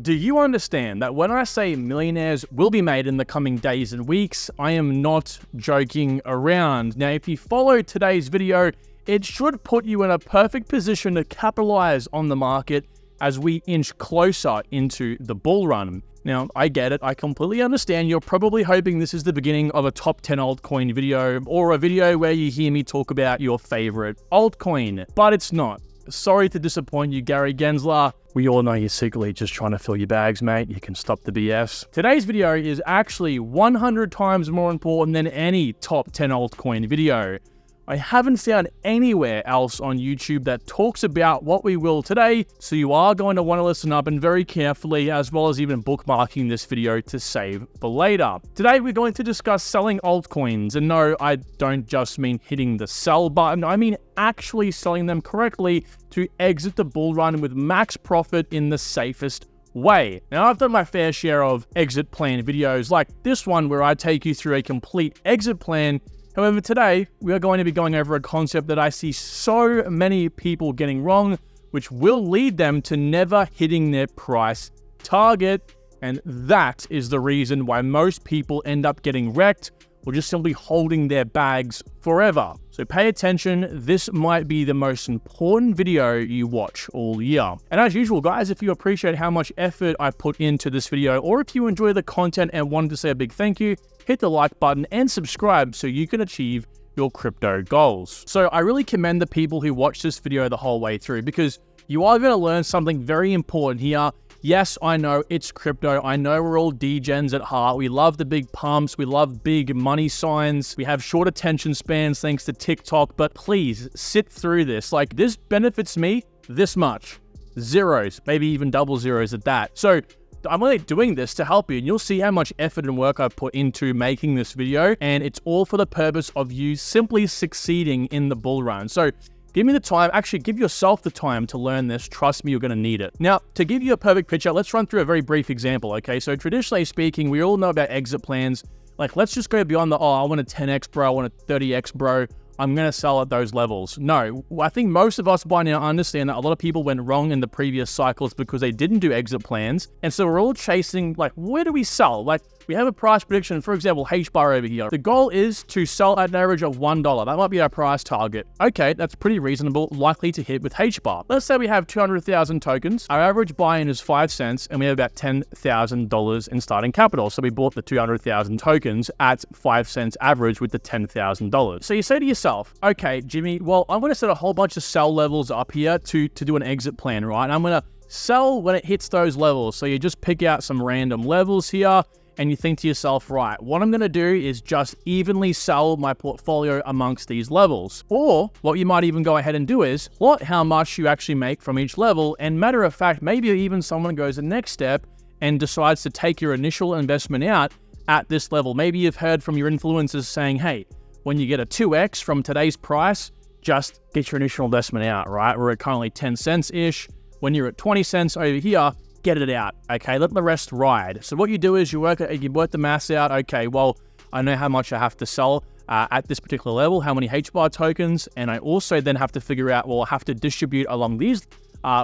Do you understand that when I say millionaires will be made in the coming days and weeks, I am not joking around? Now, if you follow today's video, it should put you in a perfect position to capitalize on the market as we inch closer into the bull run. Now, I get it. I completely understand. You're probably hoping this is the beginning of a top 10 altcoin video or a video where you hear me talk about your favorite altcoin, but it's not. Sorry to disappoint you, Gary Gensler. We all know you're secretly just trying to fill your bags, mate. You can stop the BS. Today's video is actually 100 times more important than any top 10 altcoin video. I haven't found anywhere else on YouTube that talks about what we will today, so you are going to want to listen up and very carefully, as well as even bookmarking this video to save for later. Today we're going to discuss selling altcoins, and no, I don't just mean hitting the sell button, I mean actually selling them correctly to exit the bull run with max profit in the safest way. Now, I've done my fair share of exit plan videos like this one where I take you through a complete exit plan. However, today, we are going to be going over a concept that I see so many people getting wrong, which will lead them to never hitting their price target. And that is the reason why most people end up getting wrecked or just simply holding their bags forever. So pay attention. This might be the most important video you watch all year. And as usual, guys, if you appreciate how much effort I put into this video, or if you enjoy the content and wanted to say a big thank you, hit the like button and subscribe so you can achieve your crypto goals. So I really commend the people who watch this video the whole way through, because you are going to learn something very important here. Yes, I know it's crypto. I know we're all degens at heart. We love the big pumps. We love big money signs. We have short attention spans thanks to TikTok, but please sit through this. Like, this benefits me this much. Zeros, maybe even double zeros at that. So I'm only doing this to help you, and you'll see how much effort and work I've put into making this video, and it's all for the purpose of you simply succeeding in the bull run. So give me the time, actually give yourself the time to learn this. Trust me, you're going to need it. Now, to give you a perfect picture, let's run through a very brief example, okay? So traditionally speaking, we all know about exit plans. Like, let's just go beyond the, oh, I want a 10x, bro, I want a 30x, bro, I'm going to sell at those levels. No, I think most of us by now understand that a lot of people went wrong in the previous cycles because they didn't do exit plans. And so we're all chasing, like, where do we sell? Like, we have a price prediction, for example, H-bar over here. The goal is to sell at an average of $1. That might be our price target. Okay, that's pretty reasonable, likely to hit with H-bar. Let's say we have 200,000 tokens. Our average buy-in is 5 cents, and we have about $10,000 in starting capital. So we bought the 200,000 tokens at 5 cents average with the $10,000. So you say to yourself, okay, Jimmy, well, I'm going to set a whole bunch of sell levels up here to do an exit plan, right? I'm going to sell when it hits those levels. So you just pick out some random levels here, and you think to yourself, right, what I'm going to do is just evenly sell my portfolio amongst these levels. Or what you might even go ahead and do is plot how much you actually make from each level. And matter of fact, maybe even someone goes the next step and decides to take your initial investment out at this level. Maybe you've heard from your influencers saying, hey, when you get a 2x from today's price, just get your initial investment out, right? We're at currently 10 cents-ish. When you're at 20 cents over here, get it out, okay? Let the rest ride. So what you do is you work the maths out. Okay, well, I know how much I have to sell at this particular level, how many H-bar tokens, and I also then have to figure out, well, I have to distribute along these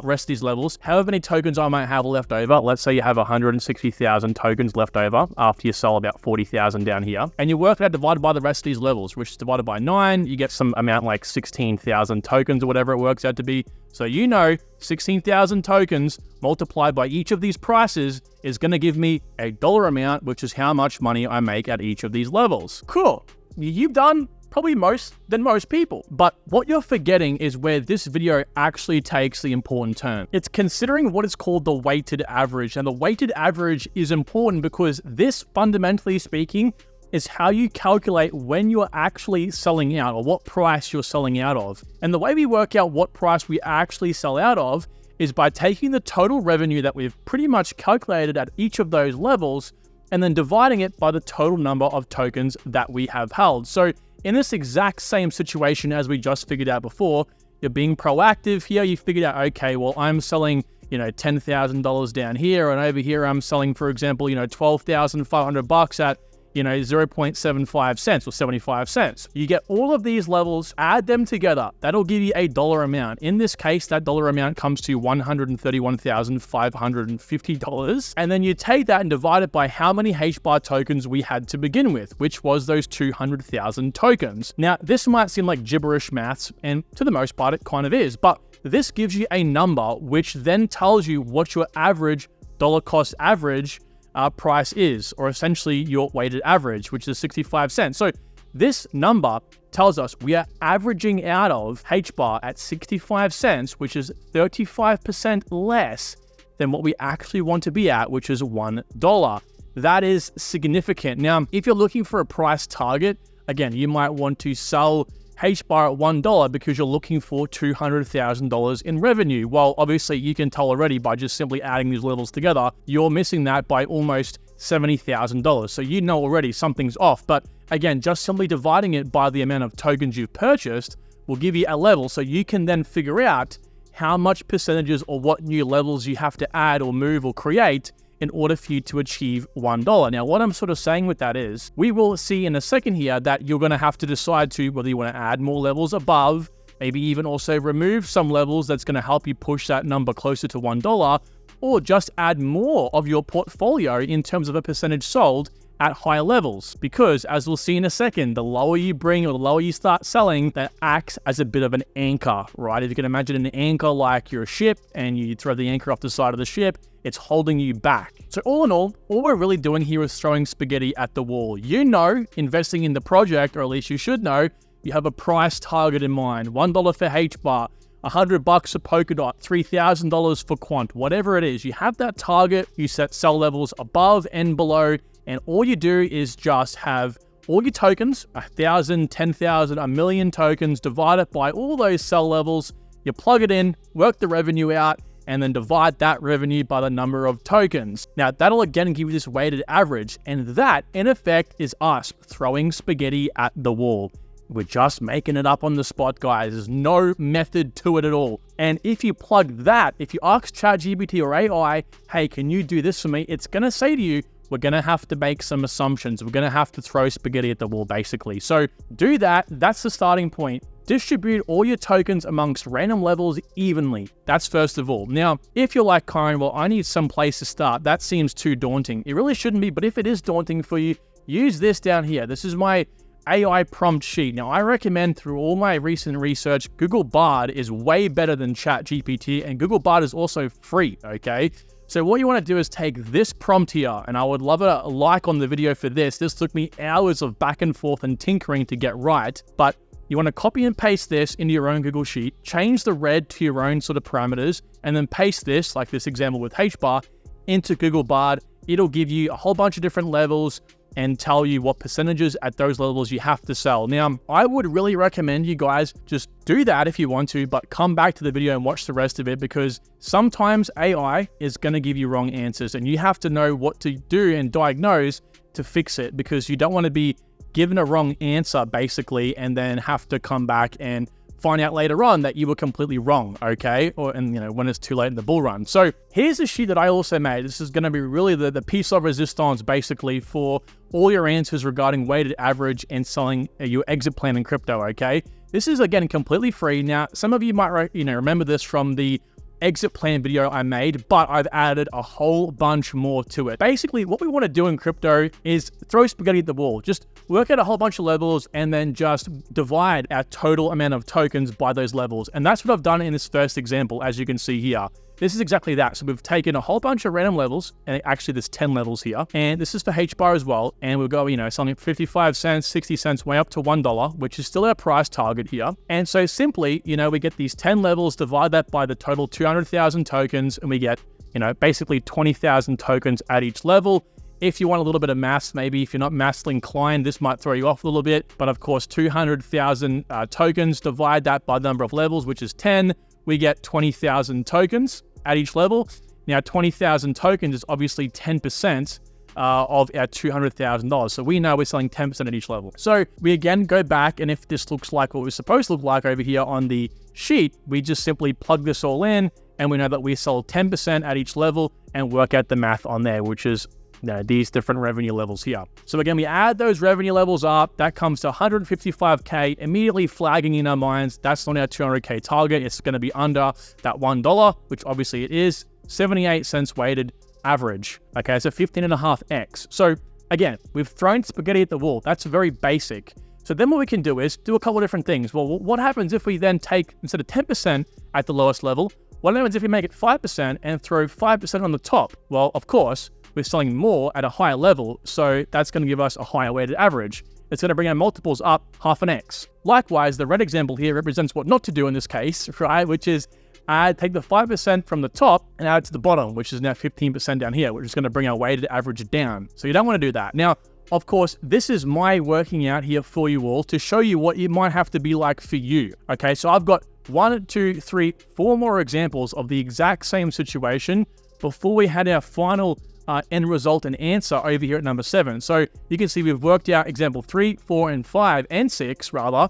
rest of these levels, however many tokens I might have left over. Let's say you have 160,000 tokens left over after you sell about 40,000 down here, and you work it out divided by the rest of these levels, which is divided by 9, you get some amount like 16,000 tokens or whatever it works out to be. So you know 16,000 tokens multiplied by each of these prices is going to give me a dollar amount, which is how much money I make at each of these levels. Cool. You've done probably most people. But what you're forgetting is where this video actually takes the important turn. It's considering what is called the weighted average. And the weighted average is important because this, fundamentally speaking, is how you calculate when you're actually selling out or what price you're selling out of. And the way we work out what price we actually sell out of is by taking the total revenue that we've pretty much calculated at each of those levels and then dividing it by the total number of tokens that we have held. So in this exact same situation as we just figured out before, you're being proactive here. You figured out, okay, well, I'm selling, $10,000 down here, and over here I'm selling, for example, $12,500 at, 0.75 cents or 75 cents. You get all of these levels, add them together. That'll give you a dollar amount. In this case, that dollar amount comes to $131,550. And then you take that and divide it by how many HBAR tokens we had to begin with, which was those 200,000 tokens. Now, this might seem like gibberish maths, and to the most part, it kind of is, but this gives you a number, which then tells you what your average dollar cost average price is, or essentially your weighted average, which is 65 cents. So this number tells us we are averaging out of HBAR at 65 cents, which is 35% less than what we actually want to be at, which is $1. That is significant. Now, if you're looking for a price target, again, you might want to sell HBAR at $1 because you're looking for $200,000 in revenue. Well, obviously you can tell already by just simply adding these levels together, you're missing that by almost $70,000. So you know already something's off. But again, just simply dividing it by the amount of tokens you've purchased will give you a level. So you can then figure out how much percentages or what new levels you have to add or move or create in order for you to achieve $1. Now, what I'm sort of saying with that is, we will see in a second here that you're going to have to decide to whether you want to add more levels above, maybe even also remove some levels that's going to help you push that number closer to $1, or just add more of your portfolio in terms of a percentage sold at higher levels. Because as we'll see in a second, the lower you bring or the lower you start selling, that acts as a bit of an anchor, right? If you can imagine an anchor like you're a ship and you throw the anchor off the side of the ship, it's holding you back. So all in all we're really doing here is throwing spaghetti at the wall. You know, investing in the project, or at least you should know, you have a price target in mind. $1 for HBAR, $100 for Polkadot, $3,000 for Quant, whatever it is. You have that target, you set sell levels above and below, and all you do is just have all your tokens, 1,000, 10,000, 1,000,000 tokens, divide it by all those sell levels, you plug it in, work the revenue out, and then divide that revenue by the number of tokens. Now, that'll again give you this weighted average, and that, in effect, is us throwing spaghetti at the wall. We're just making it up on the spot, guys. There's no method to it at all. And if you plug that, if you ask ChatGPT or AI, hey, can you do this for me? It's going to say to you, we're going to have to make some assumptions. We're going to have to throw spaghetti at the wall, basically. So do that. That's the starting point. Distribute all your tokens amongst random levels evenly. That's first of all. Now, if you're like, Kyron, well, I need some place to start. That seems too daunting. It really shouldn't be, but if it is daunting for you, use this down here. This is my AI prompt sheet. Now, I recommend through all my recent research, Google Bard is way better than ChatGPT, and Google Bard is also free, okay? So what you want to do is take this prompt here, and I would love a like on the video for this. This took me hours of back and forth and tinkering to get right, but you want to copy and paste this into your own Google Sheet, change the red to your own sort of parameters, and then paste this, like this example with HBAR, into Google Bard. It'll give you a whole bunch of different levels and tell you what percentages at those levels you have to sell. Now, I would really recommend you guys just do that if you want to, but come back to the video and watch the rest of it, because sometimes AI is going to give you wrong answers, and you have to know what to do and diagnose to fix it, because you don't want to be given a wrong answer basically and then have to come back and find out later on that you were completely wrong, okay? And when it's too late in the bull run. So here's a sheet that I also made. This is going to be really the piece of resistance basically for all your answers regarding weighted average and selling your exit plan in crypto, okay? This is, again, completely free. Now, some of you might remember this from the exit plan video I made, but I've added a whole bunch more to it. Basically, what we want to do in crypto is throw spaghetti at the wall. Just work out a whole bunch of levels and then just divide our total amount of tokens by those levels. And that's what I've done in this first example, as you can see here. This is exactly that. So we've taken a whole bunch of random levels, and actually there's 10 levels here. And this is for HBAR as well. And we'll go, selling 55 cents, 60 cents, way up to $1, which is still our price target here. And so simply, we get these 10 levels, divide that by the total 200,000 tokens, and we get, basically 20,000 tokens at each level. If you want a little bit of maths, maybe if you're not mathsly inclined, this might throw you off a little bit. But of course, 200,000 tokens, divide that by the number of levels, which is 10, we get 20,000 tokens at each level. Now, 20,000 tokens is obviously 10% of our $200,000. So we know we're selling 10% at each level. So we again go back, and if this looks like what we're supposed to look like over here on the sheet, we just simply plug this all in, and we know that we sell 10% at each level and work out the math on there, which is these different revenue levels here. So again, we add those revenue levels up, that comes to 155K, immediately flagging in our minds, that's not our 200K target, it's going to be under that $1, which obviously it is, 78 cents weighted average. Okay, so 15.5x. So again, we've thrown spaghetti at the wall. That's very basic. So then what we can do is do a couple of different things. Well, what happens if we then take, instead of 10% at the lowest level, what happens if we make it 5% and throw 5% on the top? Well, of course, we're selling more at a higher level, so that's going to give us a higher weighted average. It's going to bring our multiples up half an X. Likewise, the red example here represents what not to do in this case, right? Which is take the 5% from the top and add it to the bottom, which is now 15% down here, which is going to bring our weighted average down. So you don't want to do that. Now, of course, this is my working out here for you all to show you what it might have to be like for you. Okay, so I've got 1, 2, 3, 4 more examples of the exact same situation before we had our final end result and answer over here at number 7. So you can see we've worked out example 3, 4, and 5, and 6 rather,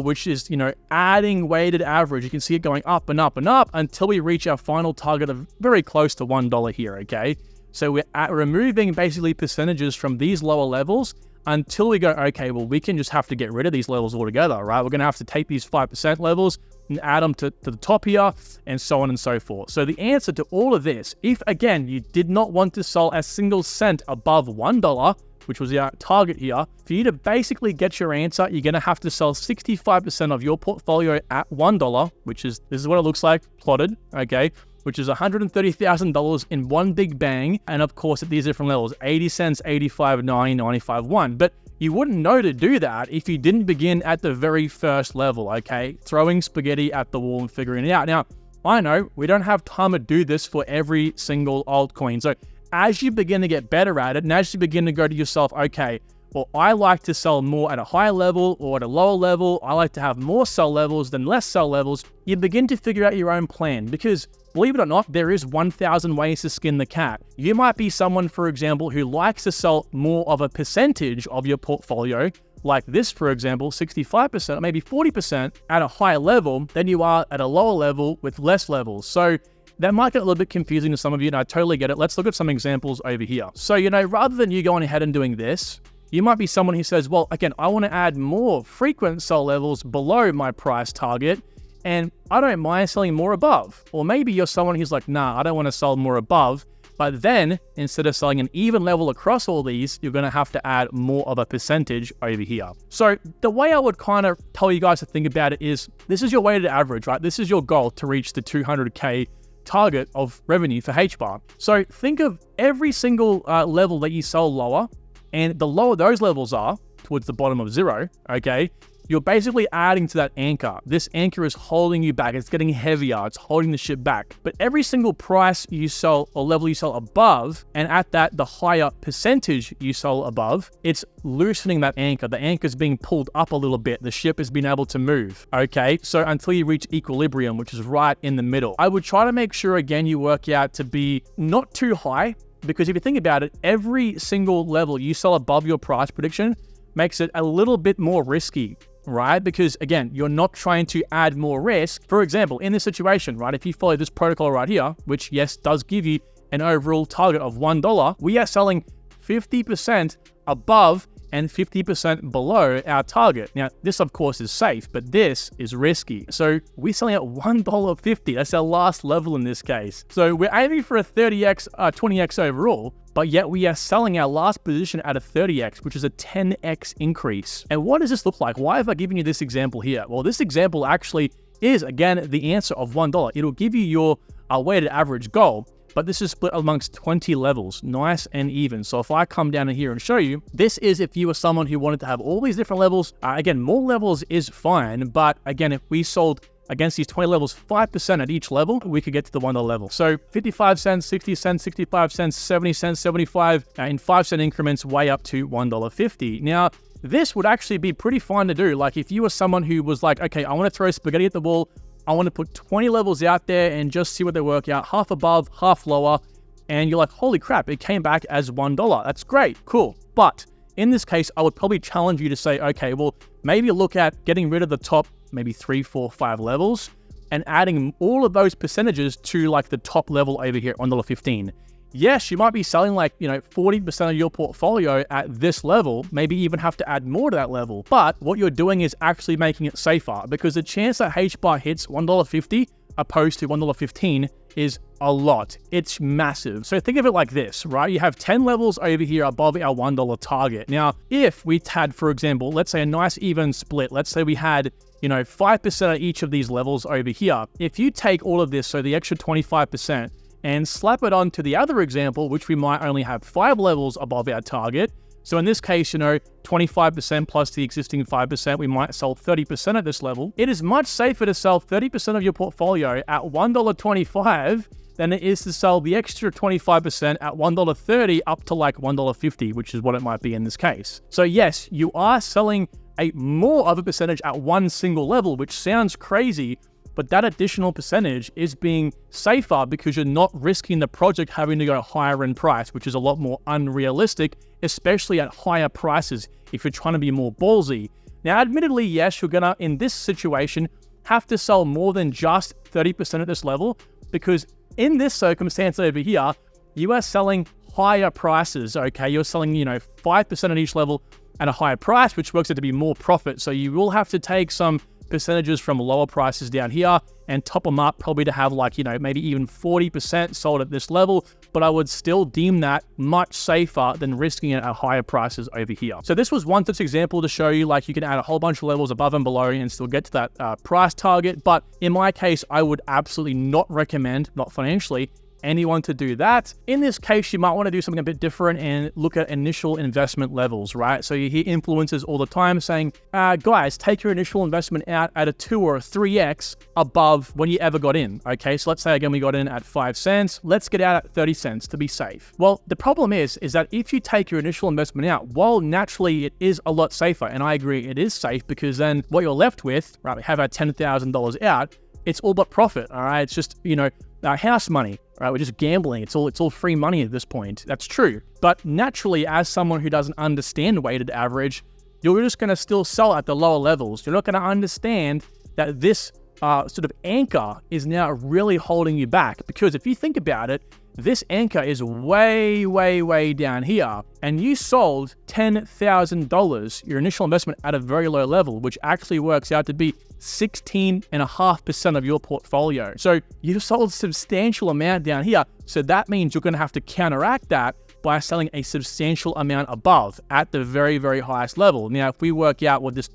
which is, adding weighted average. You can see it going up and up and up until we reach our final target of very close to $1 here, okay? So we're removing basically percentages from these lower levels until we go, okay, well, we can just have to get rid of these levels altogether, right? We're going to have to take these 5% levels and add them to the top here and so on and so forth. So the answer to all of this, if again, you did not want to sell a single cent above $1, which was our target here, for you to basically get your answer, you're going to have to sell 65% of your portfolio at $1, which is, this is what it looks like plotted, okay? Which is $130,000 in one big bang. And of course, at these different levels, 80 cents, 85, 90, 95, 1. But you wouldn't know to do that if you didn't begin at the very first level, okay? Throwing spaghetti at the wall and figuring it out. Now, I know we don't have time to do this for every single altcoin. So as you begin to get better at it, and as you begin to go to yourself, okay, well, I like to sell more at a higher level or at a lower level. I like to have more sell levels than less sell levels. You begin to figure out your own plan because, believe it or not, there is 1,000 ways to skin the cat. You might be someone, for example, who likes to sell more of a percentage of your portfolio, like this, for example, 65% or maybe 40% at a higher level than you are at a lower level with less levels. So that might get a little bit confusing to some of you, and I totally get it. Let's look at some examples over here. So, rather than you going ahead and doing this, you might be someone who says, well, again, I want to add more frequent sell levels below my price target, and I don't mind selling more above. Or maybe you're someone who's like, nah, I don't want to sell more above. But then instead of selling an even level across all these, you're going to have to add more of a percentage over here. So the way I would kind of tell you guys to think about it is, this is your weighted average, right? This is your goal to reach the 200K target of revenue for HBAR. So think of every single level that you sell lower, and the lower those levels are, towards the bottom of 0, okay, you're basically adding to that anchor. This anchor is holding you back. It's getting heavier. It's holding the ship back. But every single price you sell or level you sell above, and at that, the higher percentage you sell above, it's loosening that anchor. The anchor is being pulled up a little bit. The ship has been able to move, okay? So until you reach equilibrium, which is right in the middle. I would try to make sure, again, you work out to be not too high, because if you think about it, every single level you sell above your price prediction makes it a little bit more risky, right? Because again, you're not trying to add more risk. For example, in this situation, right, if you follow this protocol right here, which yes, does give you an overall target of $1, we are selling 50% above and 50% below our target. Now, this of course is safe, but this is risky. So we're selling at $1.50. That's our last level in this case. So we're aiming for a 30x, 20x overall, but yet we are selling our last position at a 30x, which is a 10x increase. And what does this look like? Why have I given you this example here? Well, this example actually is, again, the answer of $1. It'll give you your weighted average goal, but this is split amongst 20 levels, nice and even. So if I come down in here and show you, this is if you were someone who wanted to have all these different levels. Again, more levels is fine, but again, if we sold against these 20 levels, 5% at each level, we could get to the $1 level. So 55 cents, 60 cents, 65 cents, 70 cents, 75, in 5-cent increments, way up to $1.50. Now, this would actually be pretty fun to do. Like if you were someone who was like, okay, I want to throw spaghetti at the wall, I want to put 20 levels out there and just see what they work out, half above, half lower, and you're like, holy crap, it came back as $1. That's great, cool. But in this case, I would probably challenge you to say, okay, well, maybe look at getting rid of the top, maybe 3, 4, 5 levels and adding all of those percentages to like the top level over here, $1.15. yes, you might be selling like, 40% of your portfolio at this level, maybe even have to add more to that level. But what you're doing is actually making it safer, because the chance that HBAR hits $1.50 opposed to $1.15 is a lot. It's massive. So think of it like this, right? You have 10 levels over here above our $1 target. Now, if we had, for example, let's say a nice even split, let's say we had 5% at each of these levels over here. If you take all of this, so the extra 25%, and slap it on to the other example, which we might only have 5 levels above our target. So in this case, 25% plus the existing 5%, we might sell 30% at this level. It is much safer to sell 30% of your portfolio at $1.25 than it is to sell the extra 25% at $1.30 up to like $1.50, which is what it might be in this case. So yes, you are selling a more of a percentage at one single level, which sounds crazy, but that additional percentage is being safer because you're not risking the project having to go higher in price, which is a lot more unrealistic, especially at higher prices if you're trying to be more ballsy. Now, admittedly, yes, you're gonna, in this situation, have to sell more than just 30% at this level, because in this circumstance over here, you are selling higher prices, okay? You're selling, 5% at each level at a higher price, which works out to be more profit. So you will have to take some percentages from lower prices down here and top them up probably to have like, maybe even 40% sold at this level, but I would still deem that much safer than risking it at higher prices over here. So this was one such example to show you like you can add a whole bunch of levels above and below and still get to that price target. But in my case, I would absolutely not recommend, not financially, anyone to do that. In this case, you might want to do something a bit different and look at initial investment levels, right? So you hear influencers all the time saying, guys, take your initial investment out at a 2 or a 3x above when you ever got in, okay? So let's say, again, we got in at 5 cents. Let's get out at 30 cents to be safe. Well, the problem is that if you take your initial investment out, while naturally it is a lot safer, and I agree it is safe, because then what you're left with, right, we have our $10,000 out, it's all but profit, all right? It's just, house money, right? We're just gambling. It's all free money at this point. That's true. But naturally, as someone who doesn't understand weighted average, you're just going to still sell at the lower levels. You're not going to understand that this sort of anchor is now really holding you back. Because if you think about it, this anchor is way, way, way down here, and you sold $10,000, your initial investment, at a very low level, which actually works out to be 16.5% of your portfolio. So you sold a substantial amount down here. So that means you're going to have to counteract that by selling a substantial amount above at the very, very highest level. Now, if we work out what this,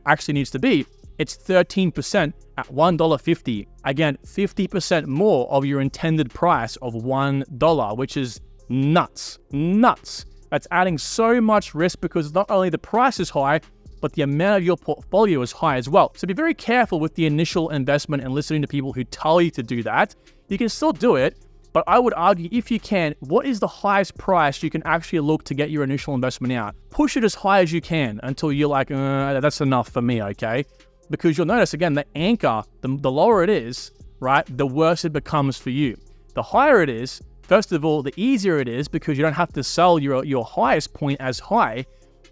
actually needs to be, it's 13% at $1.50. Again, 50% more of your intended price of $1, which is nuts. That's adding so much risk because not only the price is high, but the amount of your portfolio is high as well. So be very careful with the initial investment and listening to people who tell you to do that. You can still do it, but I would argue, if you can, what is the highest price you can actually look to get your initial investment out? Push it as high as you can until you're like, that's enough for me, okay? Because you'll notice, again, the anchor, the lower it is, right, the worse it becomes for you. The higher it is, first of all, the easier it is because you don't have to sell your highest point as high,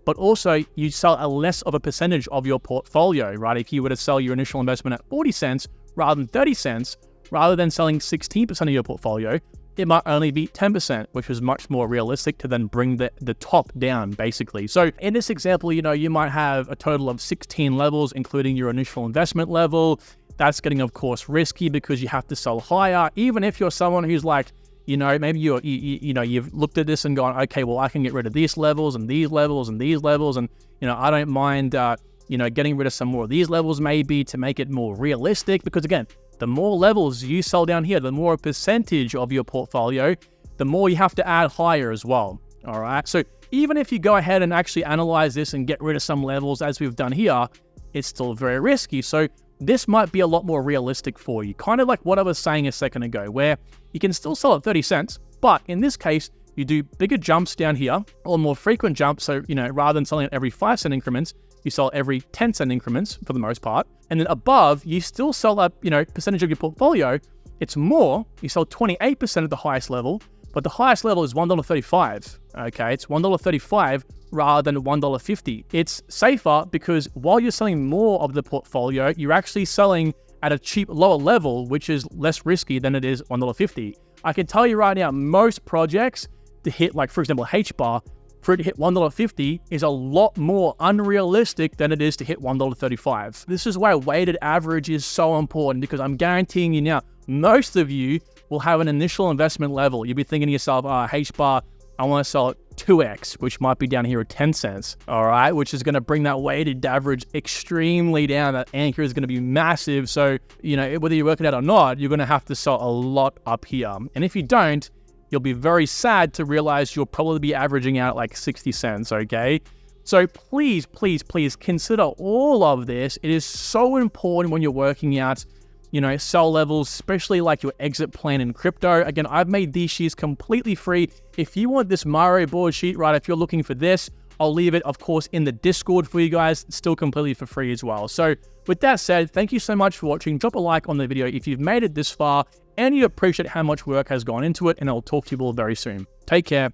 but also you sell a less of a percentage of your portfolio, right? If you were to sell your initial investment at 40 cents rather than 30 cents, rather than selling 16% of your portfolio, it might only be 10%, which is much more realistic to then bring the top down, basically. So in this example, you might have a total of 16 levels, including your initial investment level. That's getting, of course, risky because you have to sell higher. Even if you're someone who's like, maybe you've looked at this and gone, okay, well, I can get rid of these levels and these levels and these levels, and I don't mind, getting rid of some more of these levels maybe to make it more realistic. Because again, the more levels you sell down here, the more percentage of your portfolio, the more you have to add higher as well. All right. So even if you go ahead and actually analyze this and get rid of some levels as we've done here, it's still very risky. So this might be a lot more realistic for you. Kind of like what I was saying a second ago, where you can still sell at 30 cents, but in this case, you do bigger jumps down here or more frequent jumps. So, rather than selling at every 5 cent increments, you sell every 10 cent increments for the most part. And then above, you still sell a, percentage of your portfolio. It's more, you sell 28% at the highest level, but the highest level is $1.35. Okay, it's $1.35 rather than $1.50. It's safer because while you're selling more of the portfolio, you're actually selling at a cheap lower level, which is less risky than it is $1.50. I can tell you right now, most projects to hit, like for example, H-bar, for it to hit $1.50 is a lot more unrealistic than it is to hit $1.35. This is why weighted average is so important, because I'm guaranteeing you now, most of you will have an initial investment level. You'll be thinking to yourself, H-bar, I want to sell it 2x, which might be down here at 10 cents, all right, which is going to bring that weighted average extremely down. That anchor is going to be massive. So, whether you work it out or not, you're going to have to sell a lot up here. And if you don't, you'll be very sad to realize you'll probably be averaging out like 60 cents, okay? So please, please, please consider all of this. It is so important when you're working out, sell levels, especially like your exit plan in crypto. Again, I've made these sheets completely free. If you want this Mario board sheet, right, if you're looking for this, I'll leave it, of course, in the Discord for you guys, still completely for free as well. So with that said, thank you so much for watching. Drop a like on the video if you've made it this far and you appreciate how much work has gone into it, and I'll talk to you all very soon. Take care.